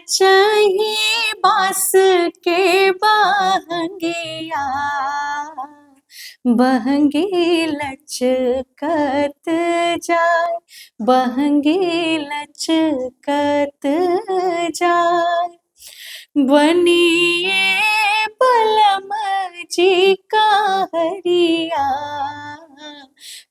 चाहिए बांस के बहंगिया, बहंगी लचकत जाए, बहंगी लचकत जाए। बनिए बलम जी का हरिया,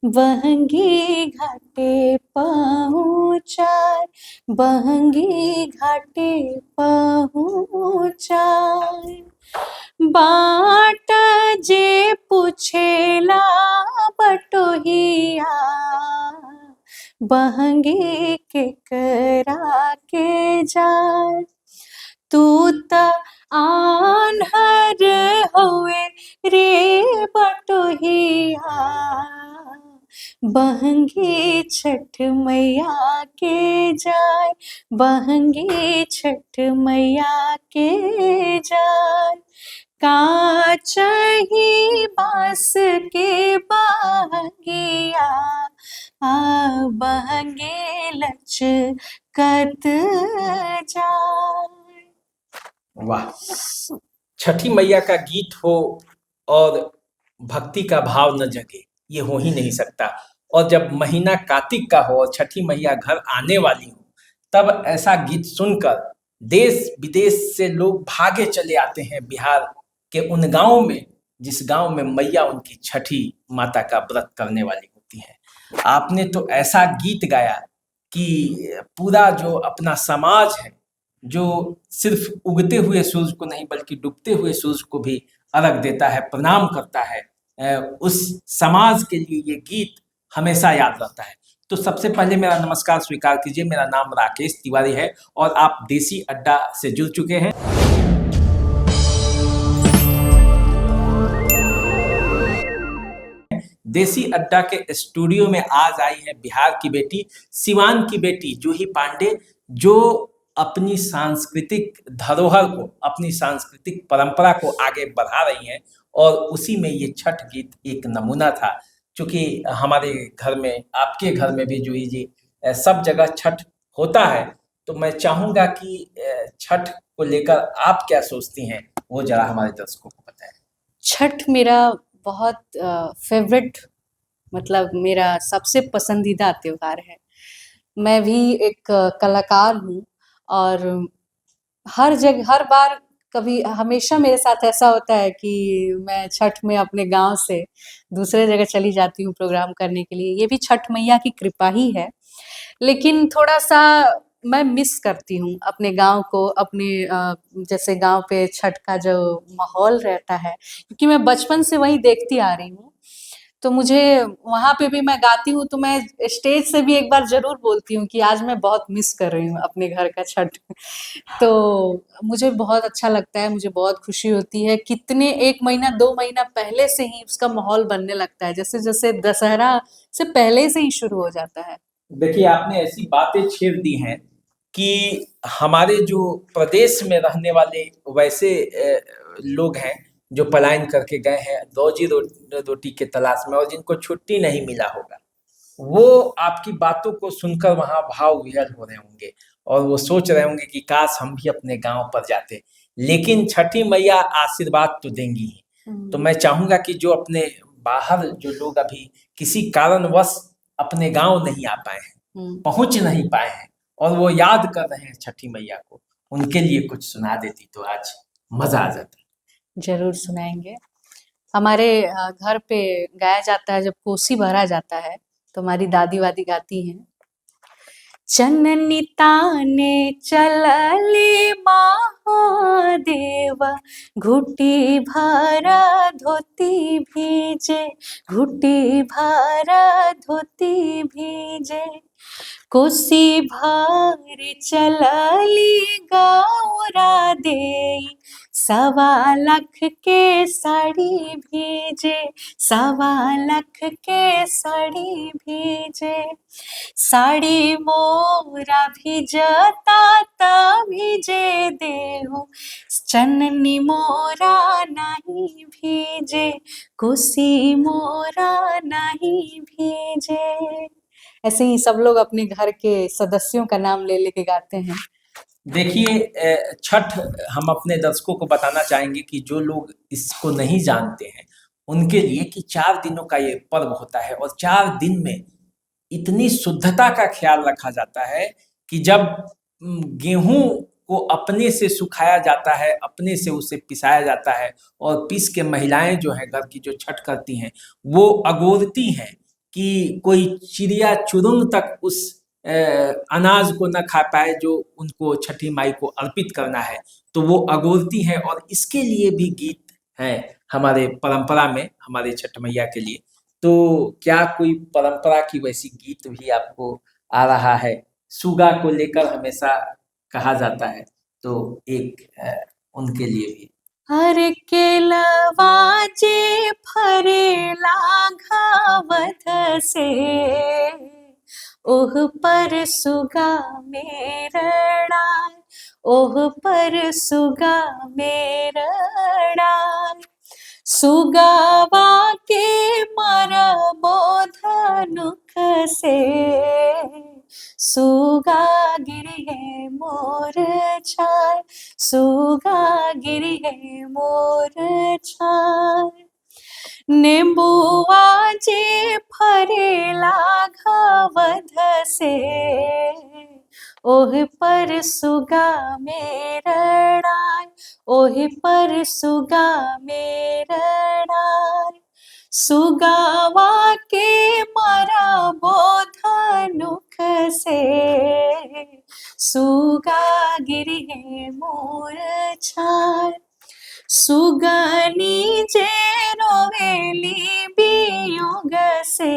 बहंगी घाटे पहुँचाए, बहंगी घाटे पहुँचाए। बाट जे पूछेला बटोहिया, बहंगी केकरा के जाए। तू त आन्हर होए रे बटोहिया, बहंगी छठ मैया के जाए, बहंगी छठ मैया के जाए। का चाही बांस के बहंगिया, बहंगी लचकत जाए। वाह, छठी मैया का गीत हो और भक्ति का भाव न जगे, ये हो ही नहीं सकता। और जब महीना कार्तिक का हो और छठी मैया घर आने वाली हो, तब ऐसा गीत सुनकर देश विदेश से लोग भागे चले आते हैं बिहार के उन गांवों में, जिस गांव में मैया उनकी छठी माता का व्रत करने वाली होती है। आपने तो ऐसा गीत गाया कि पूरा जो अपना समाज है, जो सिर्फ उगते हुए सूरज को नहीं बल्कि डूबते हुए सूरज को भी अर्घ देता है, प्रणाम करता है, उस समाज के लिए ये गीत हमेशा याद रहता है। तो सबसे पहले मेरा नमस्कार स्वीकार कीजिए। मेरा नाम राकेश तिवारी है और आप देसी अड्डा से जुड़ चुके हैं। देसी अड्डा के स्टूडियो में आज आई है बिहार की बेटी, सिवान की बेटी जूही पांडे, जो अपनी सांस्कृतिक धरोहर को, अपनी सांस्कृतिक परंपरा को आगे बढ़ा रही हैं। और उसी में ये छठ गीत एक नमूना था। क्योंकि हमारे घर में, आपके घर में भी जूही जी, सब जगह छठ होता है, तो मैं चाहूंगा कि छठ को लेकर आप क्या सोचती हैं, वो जरा हमारे दर्शकों को बताएं। छठ मेरा बहुत फेवरेट, मतलब मेरा सबसे पसंदीदा त्योहार है। मैं भी एक कलाकार हूँ और हर जगह, हर बार, कभी हमेशा मेरे साथ ऐसा होता है कि मैं छठ में अपने गांव से दूसरे जगह चली जाती हूँ प्रोग्राम करने के लिए। ये भी छठ मैया की कृपा ही है। लेकिन थोड़ा-सा मैं मिस करती हूँ अपने गाँव को, अपने जैसे गाँव पे छठ का जो माहौल रहता है, क्योंकि मैं बचपन से वही देखती आ रही हूँ। तो मुझे वहाँ पे भी मैं गाती हूँ, तो मैं स्टेज से भी एक बार ज़रूर बोलती हूँ कि आज मैं बहुत मिस कर रही हूँ अपने घर का छठ। तो मुझे बहुत अच्छा लगता है, मुझे बहुत खुशी होती है। कितने 1 महीना, 2 महीना पहले से ही उसका माहौल बनने लगता है, जैसे-जैसे दशहरा से पहले से ही शुरू हो जाता है। देखिए, आपने ऐसी बातें छेड़ दी हैं कि हमारे जो प्रदेश में रहने वाले वैसे लोग हैं जो पलायन करके गए हैं रोजी रोटी के तलाश में, और जिनको छुट्टी नहीं मिला होगा, वो आपकी बातों को सुनकर वहाँ भाव विह्वल हो रहे होंगे और वो सोच रहे होंगे कि काश हम भी अपने गांव पर जाते। लेकिन छठी मैया आशीर्वाद तो देंगी ही। तो मैं चाहूंगा कि जो अपने बाहर जो लोग अभी किसी कारणवश अपने गांव नहीं आ पाए हैं, पहुंच नहीं पाए हैं, और वो याद कर रहे हैं छठी मैया को, उनके लिए कुछ सुना देती तो आज मजा आ जाता। ज़रूर सुनाएँगे। हमारे घर पे गाया जाता है, जब कोसी भरा जाता है, तो हमारी दादी-वादी गाती हैं। चननी ताने चलले महादेव, घुटी भरा धोती भीजे, घुटी भरा धोती भीजे। कोसी भर चलली गौरा देई, 1.25 लाख के साड़ी भीजे, 1.25 लाख के साड़ी भीजे। साड़ी मोरा भिजता ता भीजे देहु, चननी मोरा नहीं भीजे, कोसी मोरा नहीं भीजे। ऐसे ही सब लोग अपने घर के सदस्यों का नाम ले लेके गाते हैं। देखिए छठ हम अपने दर्शकों को बताना चाहेंगे कि जो लोग इसको नहीं जानते हैं उनके लिए कि 4 दिनों का ये पर्व होता है और 4 दिन में इतनी शुद्धता का ख्याल रखा जाता है कि जब गेहूं को अपने से सुखाया जाता है, अपने से उसे पिसाया जाता है और पीस के महिलाएं जो हैं घर की जो छठ करती हैं वो अगोरती हैं कि कोई चिड़िया चुरुंग तक उस अनाज को न खा पाए जो उनको छठी माई को अर्पित करना है। तो वो अगोरती हैं और इसके लिए भी गीत हैं हमारे परंपरा में, हमारे छठ मैया के लिए। तो क्या कोई परंपरा की वैसी गीत भी आपको आ रहा है? सुगा को लेकर हमेशा कहा जाता है, तो एक उनके लिए भी। हर केलवा जे फरेला घावध से, ओह पर सुगा मेरड़ा, ओह पर सुगा मेरड़ा। सुगावा के मरबो धनुख से, सुगा गिरिये मोर छाय, सुगा गिरिये मोर छाय। नेबुआ जे फरेला घावध से, ओह पर सुगा मेरड़ाय, ओह पर सुगा मेरड़ाय। सुगावा के मरबो धनुख से, सुगा गिरिये मोर छाय। सुगनी जे रोवेली वियोग से,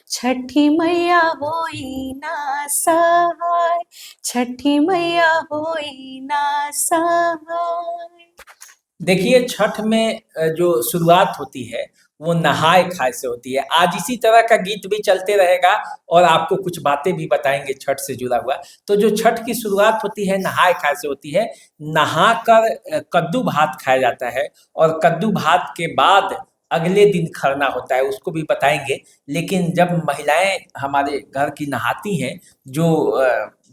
छठी मैया होई ना सहाय, छठी मैया होई ना सहाय। देखिए छठ में जो शुरुआत होती है वो नहाए खाए से होती है। आज इसी तरह का गीत भी चलते रहेगा और आपको कुछ बातें भी बताएंगे छठ से जुड़ा हुआ। तो जो छठ की शुरुआत होती है नहाए खाए से होती है। नहाकर कद्दू भात खाया जाता है और कद्दू भात के बाद अगले दिन खरना होता है, उसको भी बताएंगे। लेकिन जब महिलाएं हमारे घर की नहाती हैं, जो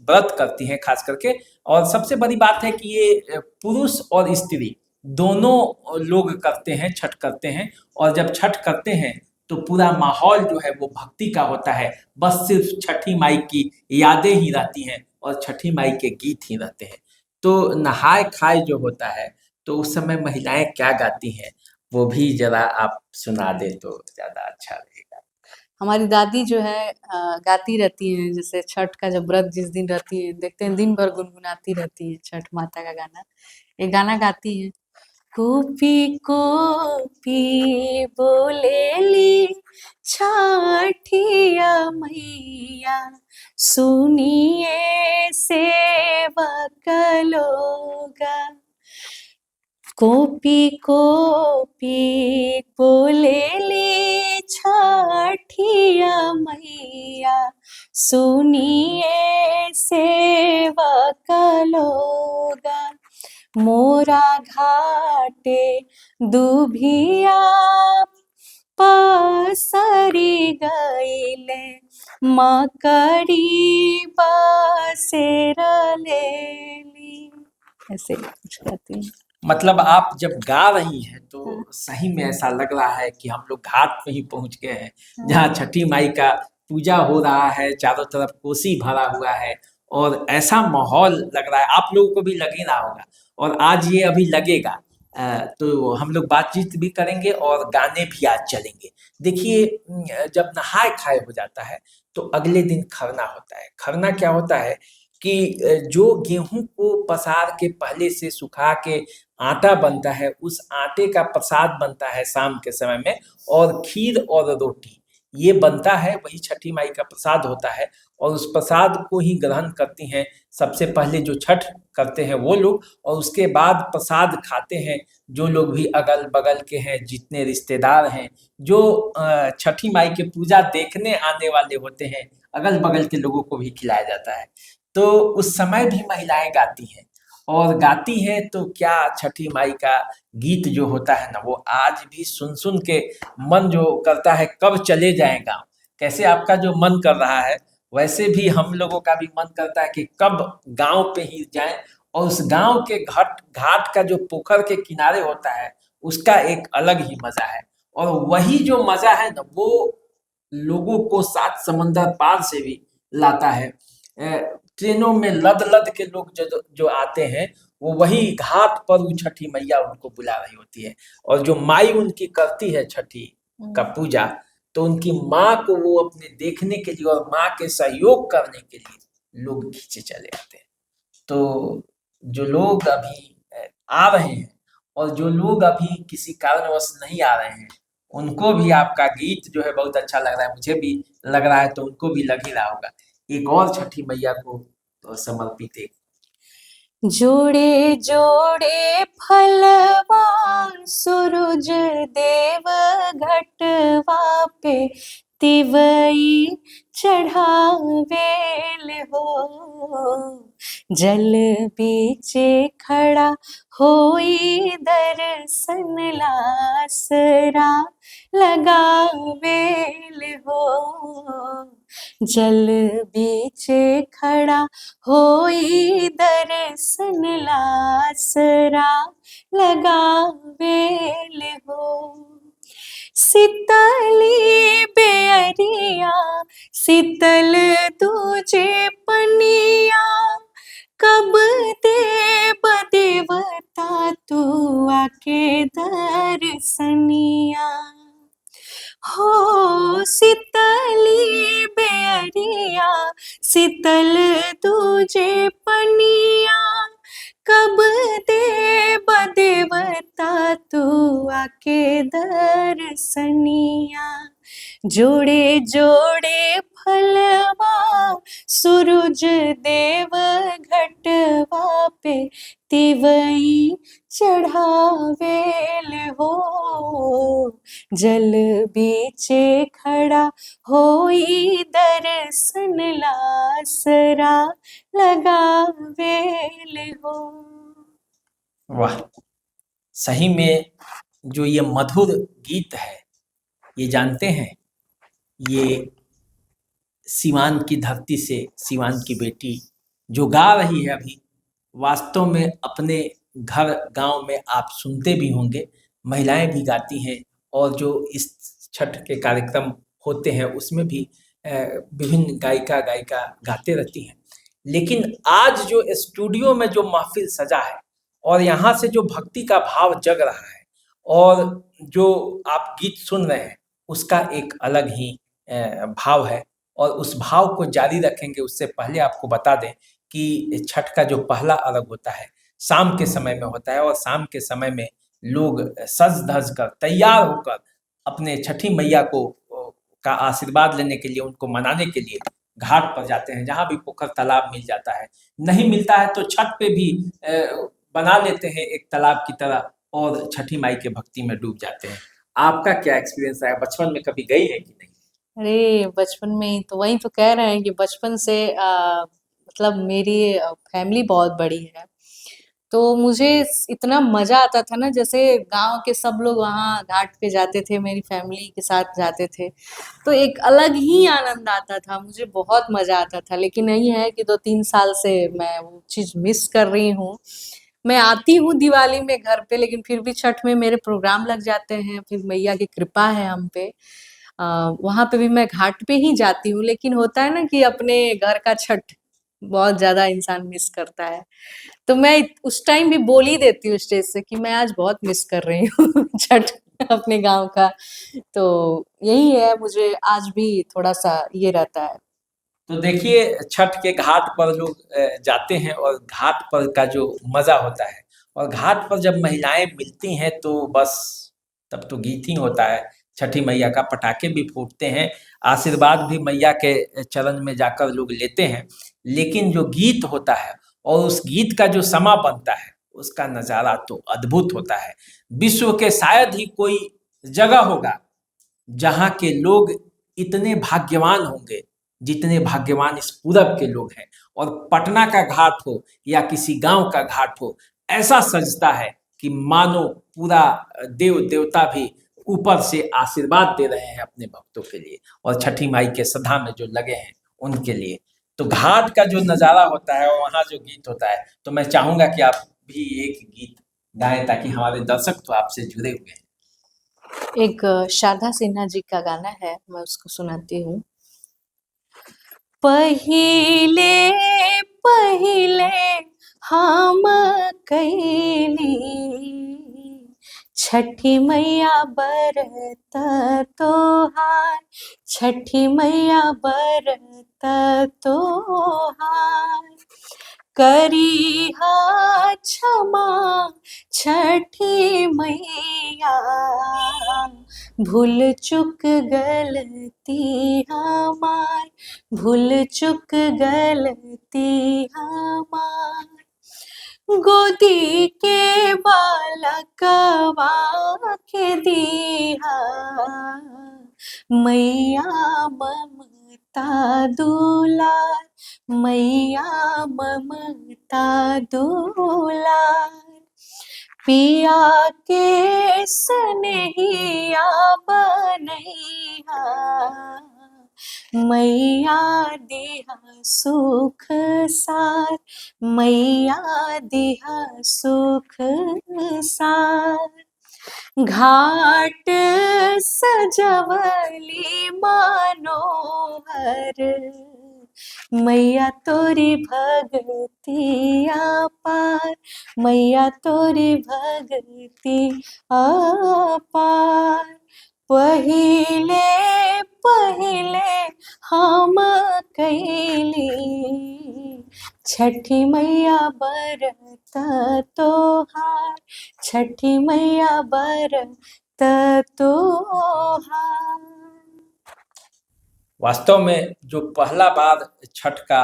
व्रत करती हैं खास करके, और सबसे बड़ी बात है कि ये पुरुष और स्त्री दोनों लोग करते हैं, छठ करते हैं। और जब छठ करते हैं तो पूरा माहौल जो है वो भक्ति का होता है। बस सिर्फ छठी माई की यादें ही रहती हैं और छठी माई के गीत ही रहते हैं। तो नहाए खाए जो होता है तो उस समय महिलाएं क्या गाती हैं वो भी जरा आप सुना दे तो ज्यादा अच्छा रहेगा। हमारी दादी जो है गाती रहती हैं, जैसे छठ का जब व्रत जिस दिन रहती है, देखते हैं दिन भर गुनगुनाती रहती है छठ माता का गाना। एक गाना गाती है, कोपी कोपी बोलेली छठिया मैया, सुनिए सेवक लोगा। कोपी कोपी बोलेली छठिया मैया, सुनिए सेवक लोगा। मोरा घाटे दुभिया पसरी गईले, मकड़ी बसेर लेली। ऐसे कुछ कहती हैं। मतलब आप जब गा रही हैं तो सही में ऐसा लग रहा है कि हम लोग घाट पे ही पहुंच गए हैं, जहाँ छठी माई का पूजा हो रहा है, चारों तरफ कोसी भरा हुआ है और ऐसा माहौल लग रहा है। आप लोगों को भी लग ही रहा होगा और आज ये अभी लगेगा। तो हम लोग बातचीत भी करेंगे और गाने भी आज चलेंगे। देखिए जब नहाए खाए हो जाता है तो अगले दिन खरना होता है। खरना क्या होता है कि जो गेहूं को पसार के पहले से सुखा के आटा बनता है, उस आटे का प्रसाद बनता है शाम के समय में, और खीर और रोटी ये बनता है, वही छठी माई का प्रसाद होता है। और उस प्रसाद को ही ग्रहण करती हैं सबसे पहले जो छठ करते हैं वो लोग, और उसके बाद प्रसाद खाते हैं जो लोग भी अगल बगल के हैं, जितने रिश्तेदार हैं, जो छठी माई के पूजा देखने आने वाले होते हैं, अगल बगल के लोगों को भी खिलाया जाता है। तो उस समय भी महिलाएं गाती हैं और गाती हैं तो क्या छठी माई का गीत जो होता है ना वो आज भी सुन सुन के मन जो करता है कब चले जाएं गाँव। कैसे आपका जो मन कर रहा है वैसे भी हम लोगों का भी मन करता है कि कब गांव पे ही जाएं, और उस गांव के घाट घाट का जो पोखर के किनारे होता है उसका एक अलग ही मजा है। और वही जो मजा है ना, वो लोगों को सात समंदर पार से भी लाता है। ट्रेनों में लद लद के लोग जो जो आते हैं, वो वही घाट पर वो छठी मैया उनको बुला रही होती है। और जो माई उनकी करती है छठी का पूजा, तो उनकी माँ को वो अपने देखने के लिए और माँ के सहयोग करने के लिए लोग खींचे चले आते हैं। तो जो लोग अभी आ रहे हैं और जो लोग अभी किसी कारणवश नहीं आ रहे हैं, उनको भी आपका गीत जो है बहुत अच्छा लग रहा है, मुझे भी लग रहा है, तो उनको भी लग ही रहा होगा। एक और छठी मैया को तो समर्पित एक जोड़े जोड़े फलवा सूरज देव घटवा पे तिवई चढ़ावेल हो। जल बीचे खड़ा होई दर्शन लासरा लगावेल हो। जल बीचे खड़ा होई दर्शन लासरा लगावेल हो। शीतली बेअरिया शीतल तुझे पनिया, कब देव देवता तू आके दर्शनिया। हो शीतली बेअरिया शीतल तुझे पनिया, कब देव देवता तू आके दर्शनिया। जोड़े जोड़े फलवा सूरज देव घटवा पे तिवई चढ़ावेल हो। जल बीचे खड़ा होई दर्शन लासरा लगावेल हो। वाह! सही में जो ये मधुर गीत है, ये जानते हैं, ये सिवान की धरती से सिवान की बेटी जो गा रही है अभी, वास्तव में अपने घर गांव में आप सुनते भी होंगे, महिलाएं भी गाती हैं, और जो इस छठ के कार्यक्रम होते हैं उसमें भी विभिन्न गायिका गाते रहती हैं। लेकिन आज जो स्टूडियो में जो महफिल सजा है और यहाँ से जो भक्ति का भाव जग रहा है और जो आप गीत सुन रहे हैं, उसका एक अलग ही भाव है। और उस भाव को जारी रखेंगे, उससे पहले आपको बता दें कि छठ का जो पहला अर्घ होता है शाम के समय में होता है, और शाम के समय में लोग सज धज कर तैयार होकर अपने छठी मैया को का आशीर्वाद लेने के लिए, उनको मनाने के लिए घाट पर जाते हैं। जहाँ भी पोखर तालाब मिल जाता है, नहीं मिलता है तो छत पे भी बना लेते हैं एक तालाब की तरह, और छठी माई के भक्ति में डूब जाते हैं। आपका क्या एक्सपीरियंस है? बचपन में कभी गई है कि नहीं? अरे बचपन में ही तो, वही तो कह रहे हैं कि बचपन से मतलब मेरी फैमिली बहुत बड़ी है, तो मुझे इतना मजा आता था ना, जैसे गांव के सब लोग वहाँ घाट पे जाते थे, मेरी फैमिली के साथ जाते थे, तो एक अलग ही आनंद आता था, मुझे बहुत मजा आता था। लेकिन यही है कि 2-3 साल से मैं वो चीज मिस कर रही हूँ। मैं आती हूँ दिवाली में घर पे, लेकिन फिर भी छठ में मेरे प्रोग्राम लग जाते हैं, फिर मैया की कृपा है हम पे। वहां पे भी मैं घाट पे ही जाती हूँ, लेकिन होता है ना कि अपने घर का छठ बहुत ज्यादा इंसान मिस करता है, तो मैं उस टाइम भी बोल ही देती हूँ स्टेज से कि मैं आज बहुत मिस कर रही हूँ छठ अपने गांव का। तो यही है, मुझे आज भी थोड़ा सा ये रहता है। तो देखिए, छठ के घाट पर लोग जाते हैं, और घाट पर का जो मजा होता है, और घाट पर जब महिलाएं मिलती हैं तो बस तब तो गीत ही होता है। छठी मैया का पटाखे भी फूटते हैं, आशीर्वाद भी मैया के चरण में जाकर लोग लेते हैं। लेकिन जो गीत होता है और उस गीत का जो समा बनता है, उसका नज़ारा तो अद्भुत होता है। विश्व के शायद ही कोई जगह होगा जहाँ के लोग इतने भाग्यवान होंगे जितने भाग्यवान इस पूरब के लोग हैं। और पटना का घाट हो या किसी गांव का घाट हो, ऐसा सजता है कि मानो पूरा देव देवता भी ऊपर से आशीर्वाद दे रहे हैं अपने भक्तों के लिए, और छठी माई के सदा में जो लगे हैं उनके लिए। तो घाट का जो नज़ारा होता है और वहाँ जो गीत होता है, तो मैं चाहूँगा कि आप भी एक गीत गाएँ ताकि हमारे दर्शक तो आपसे जुड़े हुए हैं। एक शारदा सिन्हा जी का गाना है, मैं उसको सुनाती हूँ। पहिले पहिले हम कैली छठी मैया बरत तोहार, छठी मैया बरत तोहार। करिहा क्षमा छठी मैया, भूल चुक गलती हमार, भूल चुक गलती हमार। गोदी के बालकवा के दीहा, मैया ममता दुलार, मैया ममता दुलार। पिया के स्नेहिया बनैहा, मैया दिहा सुख सार, मैया दिहा सुख सार। घाट सजवली मनोहर, मैया तोरी भगती अपार, मैया तोरी भगती अपार। पहिले पहिले हम कैली छठी मैया बरत तोहार, छठी मैया बरत तोहार। वास्तव में जो पहला बार छठ का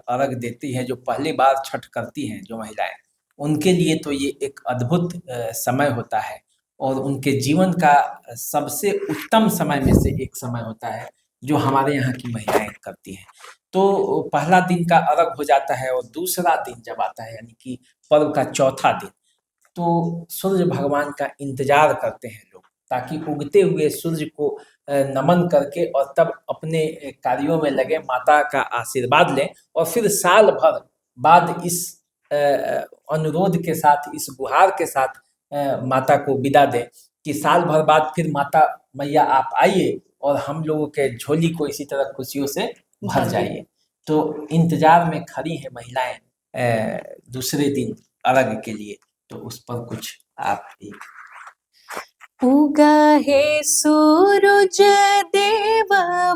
अर्घ देती हैं, जो पहली बार छठ करती हैं जो महिलाएं, उनके लिए तो ये एक अद्भुत समय होता है और उनके जीवन का सबसे उत्तम समय में से एक समय होता है जो हमारे यहाँ की महिलाएं करती हैं। तो पहला दिन का अर्घ हो जाता है और दूसरा दिन जब आता है यानी कि पर्व का चौथा दिन, तो सूर्य भगवान का इंतजार करते हैं लोग ताकि उगते हुए सूर्य को नमन करके और तब अपने कार्यों में लगे, माता का आशीर्वाद लें और फिर साल भर बाद इस अनुरोध के साथ, इस गुहार के साथ माता को विदा दें कि साल भर बाद फिर माता मैया आप आइए और हम लोगों के झोली को इसी तरह खुशियों से भर जाइए। तो इंतजार में खड़ी हैं महिलाएं दूसरे दिन अर्घ के लिए। तो उस पर कुछ आप भी। उगा हे सूरज देव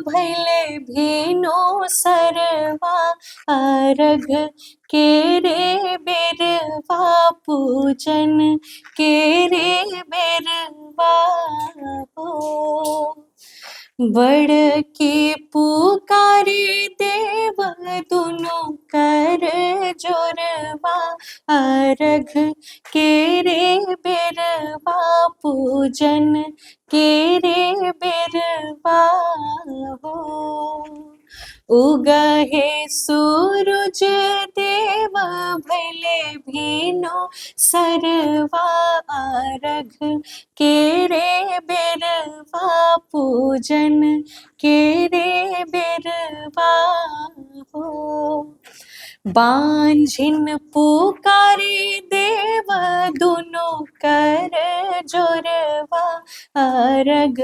भैले भीनो सरवा, अर्घ के रे बेरवा पूजन के रे बेरवा हो। बड़ की पुकारे देव दुनो कर जोरवा, अर्घ के रे बेरवा पूजन के रे बेरवा हो। उगहे सूरज देव भैले भीनो सरवा, अर्घ के रे बेरवा पूजन के रे बेरवा हो। बांझिन पुकारे देव दुनो कर जोरवा, अर्घ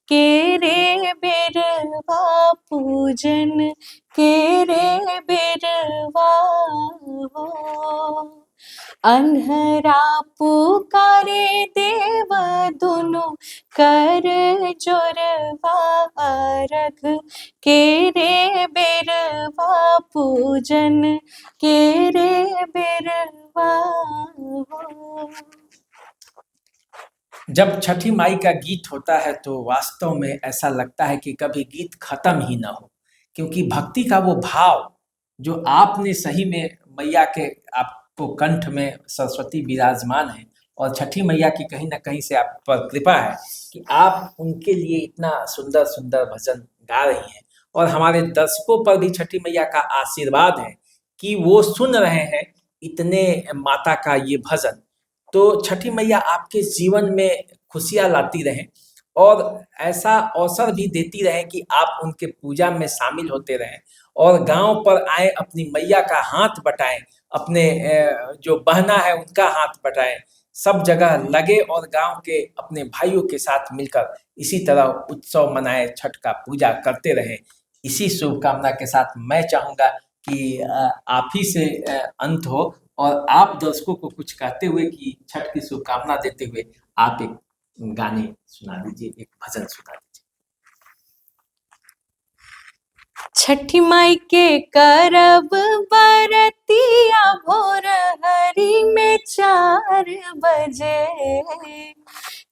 के रे बेरवा पूजन के रे बेरवा हो। अंधरा पुकारे देव दुनो कर जोरवा, अर्घ के रे बेरवा पूजन के रे बेरवा हो। जब छठी माई का गीत होता है तो वास्तव में ऐसा लगता है कि कभी गीत खत्म ही ना हो, क्योंकि भक्ति का वो भाव जो आपने सही में मैया के आपको कंठ में सरस्वती विराजमान है और छठी मैया की कहीं ना कहीं से आप पर कृपा है कि आप उनके लिए इतना सुंदर सुंदर भजन गा रही हैं और हमारे दर्शकों पर भी छठी मैया का आशीर्वाद है कि वो सुन रहे हैं इतने माता का ये भजन। तो छठी मैया आपके जीवन में खुशियाँ लाती रहें और ऐसा अवसर भी देती रहें कि आप उनके पूजा में शामिल होते रहें और गांव पर आए, अपनी मैया का हाथ बटाएं, अपने जो बहना है उनका हाथ बटाएं, सब जगह लगे और गांव के अपने भाइयों के साथ मिलकर इसी तरह उत्सव मनाए, छठ का पूजा करते रहें। इसी शुभकामना के साथ मैं चाहूँगा कि आप ही से अंत हो और आप दर्शकों को कुछ कहते हुए कि छठ की शुभकामना देते हुए आप एक गाने सुना दीजिए, एक भजन सुना दीजिए। छठी माई के करब बरतिया भोर हरी में 4 बजे।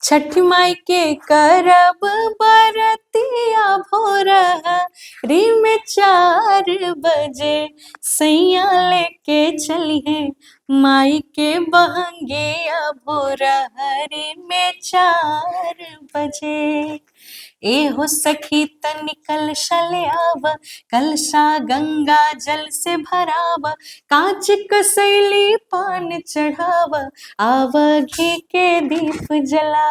छठी माई के करब बरतिया भोर हरी में 4 बजे। सैया लेके चलिए माई के बहंगिया भोर हरी में 4 बजे। ए हो सखी तनि कलशा ले आव, कलशा गंगा जल से भराव, कांच कसैली पान चढ़ाव, आव घी के दीप जलाव।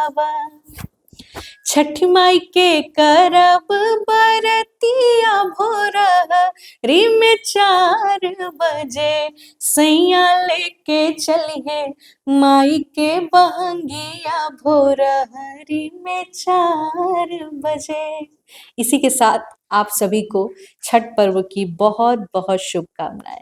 छठ माई के करब बरतिया भोर हरी में 4 बजे। सैया लेके चलिए माई के बहंगिया भोर हरी में 4 बजे। इसी के साथ आप सभी को छठ पर्व की बहुत बहुत शुभकामनाएं।